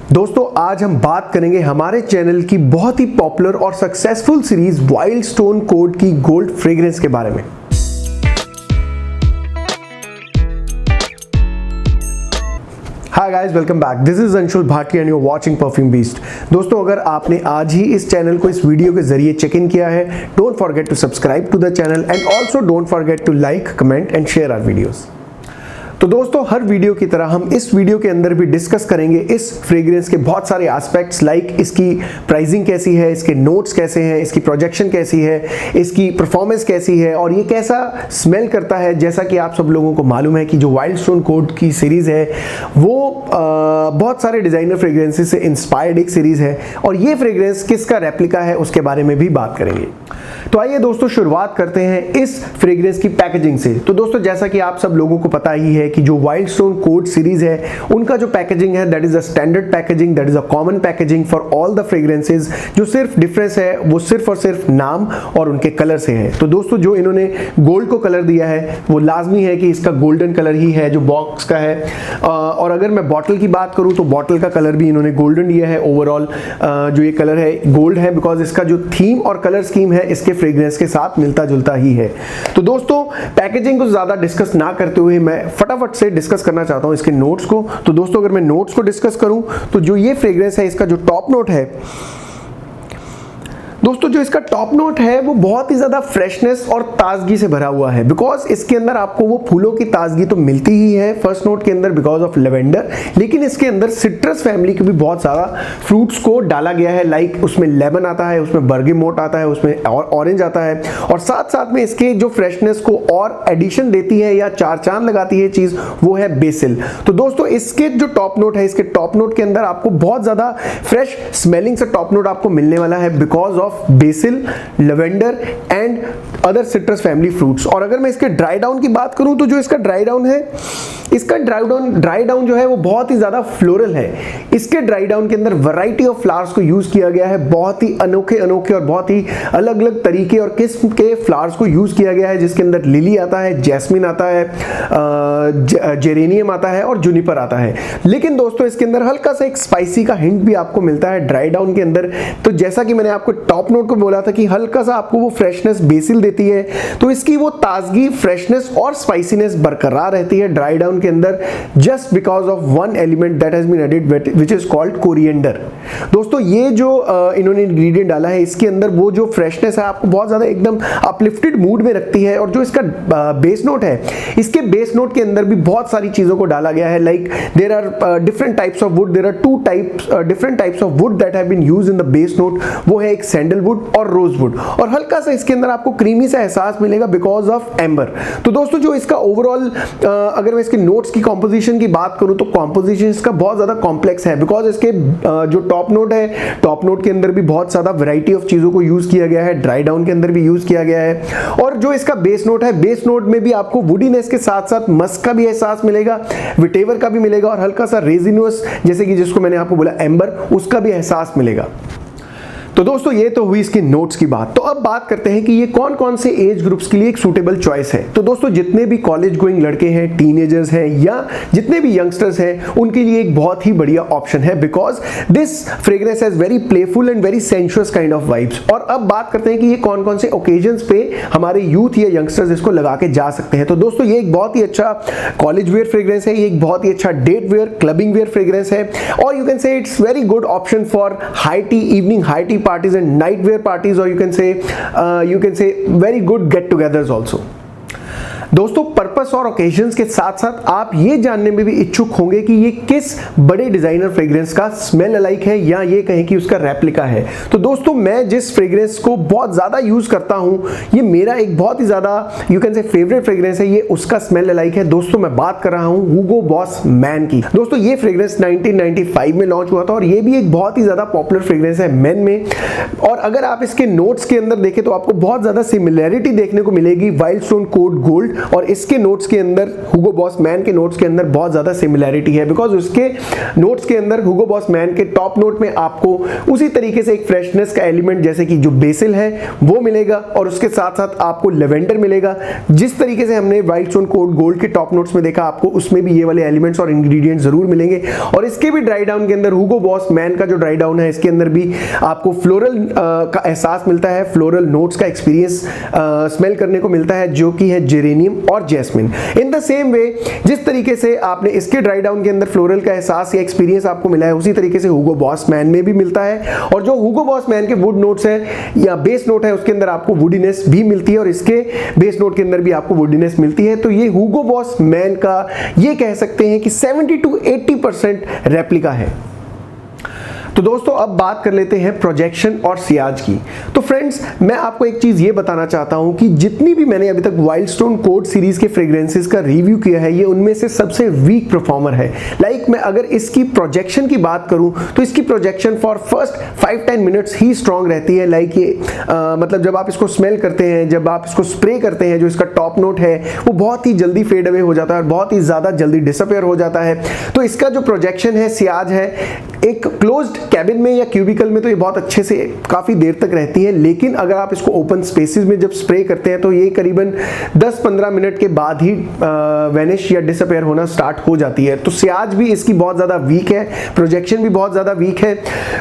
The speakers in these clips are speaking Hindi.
दोस्तों आज हम बात करेंगे हमारे चैनल की बहुत ही पॉपुलर और successful series Wild Stone Code की गोल्ड फ्रेग्रेंस के बारे में। Hi guys, welcome back. This is Anshul Bhati and you are watching Perfume Beast. दोस्तों अगर आपने आज ही इस चैनल को इस वीडियो के जरिए चेक इन किया है, don't forget to subscribe to the channel and also don't forget to like, comment and share our videos. तो दोस्तों हर वीडियो की तरह हम इस वीडियो के अंदर भी डिस्कस करेंगे इस फ्रेग्रेंस के बहुत सारे एस्पेक्ट्स, लाइक इसकी प्राइसिंग कैसी है, इसके नोट्स कैसे हैं, इसकी प्रोजेक्शन कैसी है, इसकी परफॉर्मेंस कैसी है और ये कैसा स्मेल करता है। जैसा कि आप सब लोगों को मालूम है कि जो वाइल्ड स्टोन कोड की सीरीज़ है वो बहुत सारे डिज़ाइनर फ्रेग्रेंसेस से इंस्पायर्ड एक सीरीज़ है और ये फ्रेग्रेंस किसका रेप्लिका है उसके बारे में भी बात करेंगे। तो आइए दोस्तों शुरुआत करते हैं इस फ्रेग्रेंस की पैकेजिंग से। तो दोस्तों जैसा कि आप सब लोगों को पता ही है कि जो वाइल्ड स्टोन कोड सीरीज है उनका जो पैकेजिंग है that is a standard packaging, that is a common packaging for all the fragrances. जो सिर्फ डिफरेंस है वो सिर्फ और सिर्फ नाम और उनके कलर से है। तो दोस्तों जो इन्होंने गोल्ड को कलर दिया है वो लाजमी है कि इसका गोल्डन कलर ही है जो बॉक्स का है। और अगर मैं बॉटल की बात करूं तो बॉटल का कलर भी इन्होंने गोल्डन दिया है। ओवरऑल जो ये कलर है गोल्ड है बिकॉज इसका जो थीम और कलर स्कीम है इसके फ्रेग्रेंस के साथ मिलता जुलता ही है। तो दोस्तों पैकेजिंग को ज्यादा डिस्कस ना करते हुए मैं फटाफट से डिस्कस करना चाहता हूं इसके नोट्स को। तो दोस्तों अगर मैं नोट्स को डिस्कस करूं तो जो ये फ्रेग्रेंस है इसका जो टॉप नोट है दोस्तों, जो इसका टॉप नोट है वो बहुत ही ज्यादा फ्रेशनेस और ताजगी से भरा हुआ है बिकॉज इसके अंदर आपको वो फूलों की ताजगी तो मिलती ही है फर्स्ट नोट के अंदर बिकॉज ऑफ लेवेंडर, लेकिन इसके अंदर सिट्रस फैमिली के भी बहुत सारा फ्रूट्स को डाला गया है। लाइक उसमें लेमन आता है, उसमें बर्गेमोट आता है, उसमें ऑरेंज आता है और साथ साथ में इसके जो फ्रेशनेस को और एडिशन देती है या चार चांद लगाती है चीज वो है बेसिल। तो दोस्तों इसके जो टॉप नोट है, इसके टॉप नोट के अंदर आपको बहुत ज्यादा फ्रेश स्मेलिंग से टॉप नोट आपको मिलने वाला है because of BECIL, lavender and other citrus family fruits. और अगर मैं इसके ड्राई डाउन की बात करूं तो जो इसका ड्राई डाउन है, इसका ड्राई डाउन जो है वो बहुत ही ज्यादा फ्लोरल है। इसके ड्राई डाउन के अंदर वैरायटी ऑफ फ्लावर्स को यूज किया गया है, बहुत ही अनोखे अनोखे और बहुत ही अलग अलग तरीके और किस्म के फ्लावर्स को यूज किया गया है, जिसके अंदर लिली आता है, जैस्मिन आता है, जेरेनियम आता है और जूनिपर आता है। लेकिन दोस्तों इसके अंदर हल्का सा एक स्पाइसी का हिंट भी आपको मिलता है ड्राई डाउन के अंदर। तो जैसा कि मैंने आपको टॉप नोट को बोला था कि हल्का सा आपको वो फ्रेशनेस बेसिल देती है, तो इसकी वो ताजगी, फ्रेशनेस और स्पाइसीनेस बरकरार रहती है ड्राई डाउन के अंदर just because of one element that has been added which is called coriander. दोस्तों ये जो इन्होंने इंग्रेडिएंट डाला है इसके अंदर वो जो फ्रेशनेस है आपको बहुत ज्यादा एकदम अपलिफ्टेड मूड में रखती है। और जो इसका बेस नोट है, इसके बेस नोट के अंदर भी बहुत सारी चीजों को डाला गया है। Like there are different types of wood, there are two types different types of wood that have been used in the base note. वो है एक सैंडलवुड और रोजवुड और हल्का सा इसके अंदर आपको क्रीमी सा एहसास मिलेगा बिकॉज ऑफ एम्बर। तो दोस्तों जो इसका ओवरऑल अगर मैं इसके नोट्स की कॉम्पोजिशन की बात करूं तो कॉम्पोजिशन इसका बहुत ज्यादा कॉम्प्लेक्स है बिकॉज इसके जो टॉप नोट है, टॉप नोट के अंदर भी बहुत ज्यादा वैरायटी ऑफ चीजों को यूज किया गया है, ड्राई डाउन के अंदर भी यूज किया गया है। और जो इसका बेस नोट है, बेस नोट में भी आपको वुडीनेस के साथ साथ मस्क का भी एहसास मिलेगा, विटेवर का भी मिलेगा और हल्का सा रेजिनस जैसे कि जिसको मैंने आपको बोला एम्बर, उसका भी एहसास मिलेगा। तो दोस्तों ये तो हुई इसकी नोट्स की बात। तो अब बात करते हैं कि ये कौन कौन से एज ग्रुप्स के लिए एक सूटेबल चॉइस है। तो दोस्तों जितने भी कॉलेज गोइंग लड़के हैं, टीनेजर्स हैं या जितने भी यंगस्टर्स हैं उनके लिए एक बहुत ही बढ़िया ऑप्शन है because this fragrance has very playful and very sensuous kind of vibes. और अब बात करते हैं कि ये कौन कौन से ओकेजन्स पे हमारे यूथ या यंगस्टर्स इसको लगा के जा सकते हैं। तो दोस्तों ये एक बहुत ही अच्छा कॉलेज वेयर फ्रेग्रेंस है, ये एक बहुत ही अच्छा date wear, clubbing wear fragrance है और you can say it's very good option for high tea evening, high tea parties and night wear parties, or you can say very good get-togethers also. दोस्तों पर्पस और ओकेजन्स के साथ साथ आप ये जानने में भी इच्छुक होंगे कि ये किस बड़े डिजाइनर फ्रेग्रेंस का स्मेल अलाइक है या ये कहें कि उसका रेप्लिका है। तो दोस्तों मैं जिस फ्रेग्रेंस को बहुत ज्यादा यूज करता हूं, ये मेरा एक बहुत ही ज्यादा यू कैन से फेवरेट फ्रेग्रेंस है, ये उसका स्मेल अलाइक है। दोस्तों मैं बात कर रहा हूं हुगो बॉस मैन की। दोस्तों ये फ्रेग्रेंस 1995 में लॉन्च हुआ था और ये भी एक बहुत ही ज्यादा पॉपुलर फ्रेग्रेंस है मेन में। और अगर आप इसके नोट्स के अंदर देखें तो आपको बहुत ज्यादा सिमिलैरिटी देखने को मिलेगी वाइल्ड स्टोन कोड गोल्ड और इसके नोट्स के अंदर हुगो बॉस मैन के नोट्स के अंदर बहुत ज़्यादा सिमिलैरिटी है, बिकॉज उसके नोट्स के अंदर हुगो बॉस मैन के टॉप नोट में आपको उसी तरीके से एक फ्रेशनेस का एलिमेंट जैसे कि जो बेसिल है वो मिलेगा, और उसके साथ साथ आपको लेवेंडर मिलेगा। जिस तरीके से हमने वाइल्ड स्टोन कोड गोल्ड के टॉप नोट्स में देखा, आपको उसमें भी ये वाले एलिमेंट्स और इंग्रेडिएंट्स जरूर मिलेंगे। और इसके भी ड्राई डाउन के अंदर हुगो बॉस मैन का जो ड्राई डाउन है, इसके अंदर भी आपको फ्लोरल का एहसास मिलता है, फ्लोरल नोट्स का एक्सपीरियंस स्मेल करने को मिलता है, जो कि है जेरेनियम और jasmine. In the same way जिस तरीके से आपने इसके ड्राई डाउन के अंदर फ्लोरल का एहसास या एक्सपीरियंस आपको मिला है, उसी तरीके से हुगो बॉस मैन में भी मिलता है। और जो हुगो बॉस मैन के वुड नोट्स है या बेस नोट है, उसके अंदर आपको वुडीनेस भी मिलती है, और इसके बेस नोट के अंदर भी आपको वुडीनेस मिलती है। तो ये हुगो बॉस मैन का ये कह सकते हैं कि 70 to 80% रेप्लिका है। तो दोस्तों अब बात कर लेते हैं प्रोजेक्शन और सियाज की। तो फ्रेंड्स, मैं आपको एक चीज़ ये बताना चाहता हूँ कि जितनी भी मैंने अभी तक वाइल्ड स्टोन कोड सीरीज़ के फ्रेग्रेंसेस का रिव्यू किया है, ये उनमें से सबसे वीक परफॉर्मर है। मैं अगर इसकी प्रोजेक्शन की बात करूँ तो इसकी projection for first 5-10 minutes he strong रहती है। मतलब जब आप इसको स्मेल करते हैं, जब आप इसको स्प्रे करते हैं, जो इसका टॉप नोट है वो बहुत ही जल्दी फेड अवे हो जाता है और बहुत ही ज़्यादा जल्दी डिसअपियर हो जाता है। तो इसका जो प्रोजेक्शन है, सियाज है, एक क्लोज्ड कैबिन में या क्यूबिकल में तो ये बहुत अच्छे से काफ़ी देर तक रहती है, लेकिन अगर आप इसको ओपन स्पेसेस में जब स्प्रे करते हैं तो ये करीबन 10-15 मिनट के बाद ही वैनिश या डिसअपियर होना स्टार्ट हो जाती है। तो सियाज भी इसकी बहुत ज़्यादा वीक है, प्रोजेक्शन भी बहुत ज़्यादा वीक है।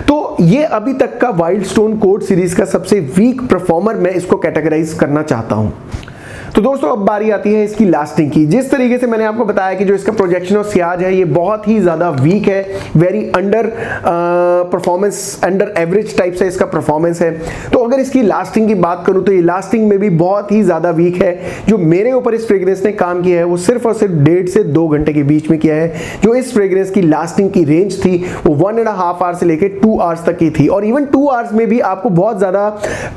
तो ये अभी तक का वाइल्ड स्टोन कोड सीरीज़ का सबसे वीक परफॉर्मर मैं इसको कैटेगराइज करना चाहता हूँ। तो दोस्तों अब बारी आती है इसकी लास्टिंग की। जिस तरीके से मैंने आपको बताया कि जो इसका प्रोजेक्शन और सियाज है ये बहुत ही ज़्यादा वीक है, very under performance, under average type से इसका परफॉर्मेंस है। तो अगर इसकी लास्टिंग की बात करूँ तो ये लास्टिंग में भी बहुत ही ज़्यादा वीक है। जो मेरे ऊपर इस फ्रेग्रेंस ने काम किया है वो सिर्फ और सिर्फ 1.5 से 2 घंटे के बीच में किया है। जो इस फ्रेग्रेंस की लास्टिंग की रेंज थी वो 1.5 आवर से लेकर 2 आवर्स तक की थी, और इवन 2 आवर्स में भी आपको बहुत ज़्यादा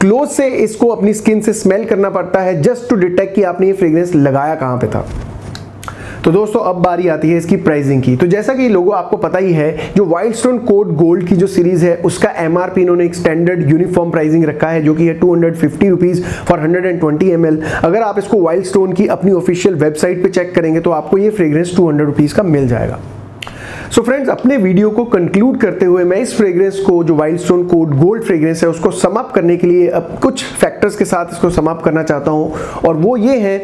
क्लोज से इसको अपनी स्किन से स्मेल करना पड़ता है जस्ट टू डिटेक्ट कि आपने ये फ्रेग्रेंस लगाया कहां पे था। तो दोस्तों अब बारी आती है इसकी प्राइसिंग की। तो जैसा कि लोगों आपको पता ही है, जो वाइल्ड स्टोन कोड गोल्ड की जो सीरीज है उसका एमआरपी इन्होंने एक स्टैंडर्ड यूनिफॉर्म प्राइसिंग रखा है, जो कि है 250 रुपीज फॉर 120 ml। अगर आप इसको वाइल्ड स्टोन की अपनी ऑफिशियल वेबसाइट पे चेक करेंगे तो आपको ये फ्रेग्रेंस 200 रुपीज का मिल जाएगा। सो फ्रेंड्स, अपने वीडियो को कंक्लूड करते हुए मैं इस फ्रेग्रेंस को, जो wild Stone code gold fragrance है, उसको सम अप करने के लिए अब कुछ फैक्टर्स के साथ इसको सम अप करना चाहता हूं, और वो ये है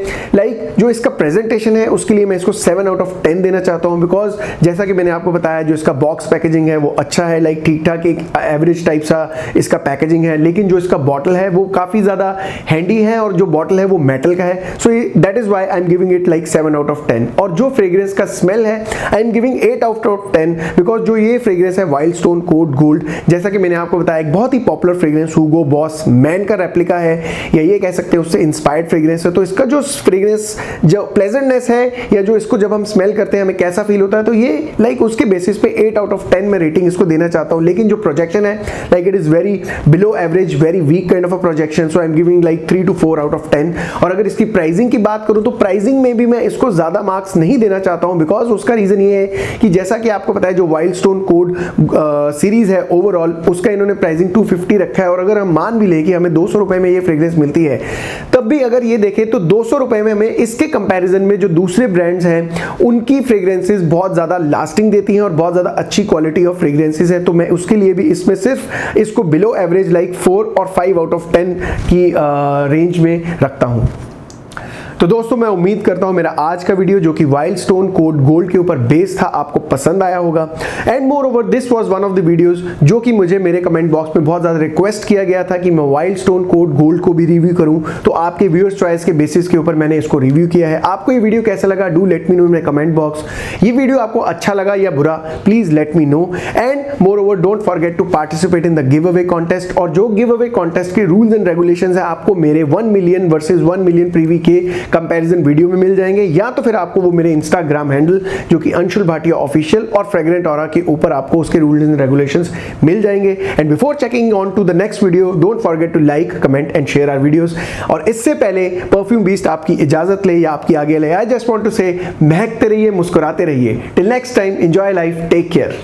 जो इसका प्रेजेंटेशन है उसके लिए मैं इसको 7 out of 10 देना चाहता हूं। बिकॉज जैसा कि मैंने आपको बताया, जो इसका बॉक्स पैकेजिंग है वो अच्छा है, ठीक ठाक एक एवरेज टाइप सा इसका पैकेजिंग है, लेकिन जो इसका बॉटल है वो काफ़ी ज़्यादा हैंडी है और जो बॉटल है वो मेटल का है। So that is why I am giving it 7 out of 10। और जो फ्रेग्रेंस का स्मेल है I am giving 8 out of 10, because जो ये फ्रेग्रेंस है वाइल्ड स्टोन कोड गोल्ड, जैसा कि मैंने आपको बताया, एक बहुत ही popular fragrance Hugo Boss Man का रेप्लिका है, या ये कह सकते हैं उससे इंस्पायर्ड फ्रेग्रेंस है। तो इसका जो फ्रेग्रेंस, जो प्लेजेंटनेस है, या जो इसको जब हम स्मेल करते हैं हमें कैसा फील होता है, तो ये उसके बेसिस पे 8 out of 10 में रेटिंग इसको देना चाहता हूँ। लेकिन जो प्रोजेक्शन है it is very below average, very weak kind of a projection, so I am giving 3 to 4 out of 10। और अगर इसकी प्राइसिंग की बात करूँ तो प्राइसिंग में भी मैं इसको ज्यादा मार्क्स नहीं देना चाहता हूँ, बिकॉज उसका रीजन ये है कि जैसा कि आपको पता है जो वाइल्ड स्टोन कोड सीरीज है ओवरऑल, उसका इन्होंने प्राइसिंग 250 रखा है। और अगर हम मान भी ले कि हमें 200 रुपए में ये फ्रेग्रेंस मिलती है, तब भी अगर ये देखें तो 200 रुपए में हमें इसके कंपैरिजन में जो दूसरे ब्रांड्स हैं उनकी फ्रेग्रेंसेस बहुत ज्यादा लास्टिंग देती हैं और बहुत ज्यादा अच्छी क्वालिटी ऑफ फ्रेग्रेंसेस है। तो मैं उसके लिए भी इसमें सिर्फ इसको बिलो एवरेज 4 और 5 out of 10 की रेंज में रखता हूं। तो दोस्तों मैं उम्मीद करता हूं मेरा आज का वीडियो, जो कि वाइल्ड स्टोन कोड गोल्ड के ऊपर बेस्ड था, आपको पसंद आया होगा। And more over this was one of the videos जो कि मुझे मेरे कमेंट बॉक्स में बहुत ज़्यादा रिक्वेस्ट किया गया था कि मैं वाइल्ड स्टोन कोड गोल्ड को भी रिव्यू करूं। तो आपके व्यूअर्स चॉइस के बेसिस के ऊपर मैंने इसको रिव्यू किया है। आपको ये वीडियो कैसा लगा, do let me know in my comment box. ये वीडियो आपको अच्छा लगा या बुरा, please let me know. And more don't forget to participate in the give contest. और जो गिव अवे कॉन्टेस्ट के रूल्स एंड रेगुलेशंस है आपको मेरे 1 million वर्सेस 1 million प्रीवी के कंपैरिजन वीडियो में मिल जाएंगे, या तो फिर आपको वो मेरे इंस्टाग्राम हैंडल जो कि अंशुल भाटिया ऑफिशियल और फ्रेग्रेंट ऑरा के ऊपर आपको उसके रूल्स एंड रेगुलेशंस मिल जाएंगे। And before checking on to the next video, don't forget to like, comment and share our videos. और इससे पहले परफ्यूम बीस्ट आपकी इजाजत ले या आपकी आगे ले, आई जस्ट वांट टू से महकते रहिए, मुस्कुराते रहिए। Till next time, enjoy life, take care.